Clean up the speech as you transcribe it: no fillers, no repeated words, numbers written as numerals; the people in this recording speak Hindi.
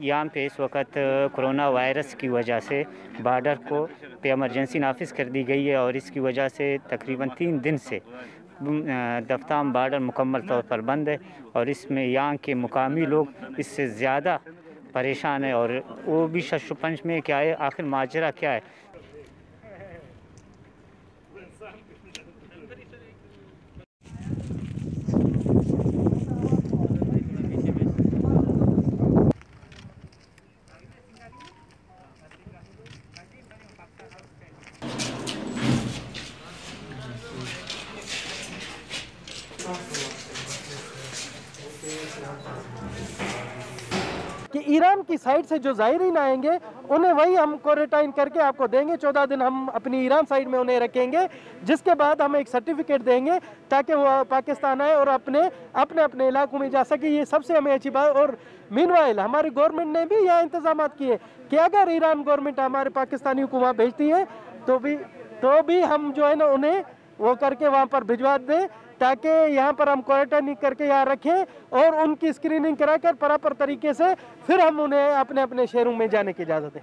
यहाँ पे इस वक्त कोरोना वायरस की वजह से बॉर्डर को पे इमरजेंसी नाफिज कर दी गई है और इसकी वजह से तकरीबन 3 दिन से दफ्ताम बॉर्डर मुकम्मल तौर पर बंद है और इसमें यहाँ के मुकामी लोग इससे ज़्यादा परेशान है और वो भी शशुपंच में क्या है, आखिर माजरा क्या है। कि ईरान की साइड से जो ज़ायरीन आएंगे उन्हें वही हम क्वारंटाइन करके आपको देंगे। 14 दिन हम अपनी ईरान साइड में उन्हें रखेंगे, जिसके बाद हम एक सर्टिफिकेट देंगे ताकि वो पाकिस्तान आए और अपने इलाकों में जा सके। ये सबसे हमें अच्छी बात। और मीनवाइल हमारी गवर्नमेंट ने भी यहाँ इंतजाम किए कि अगर ईरान गवर्नमेंट हमारे पाकिस्तानियों को वहाँ भेजती है तो भी हम जो है ना उन्हें वो करके वहाँ पर भिजवा दें ताकि यहाँ पर हम क्वारंटाइन करके यहाँ रखें और उनकी स्क्रीनिंग कराकर प्रॉपर तरीके से फिर हम उन्हें अपने अपने शहरों में जाने की इजाज़त दें।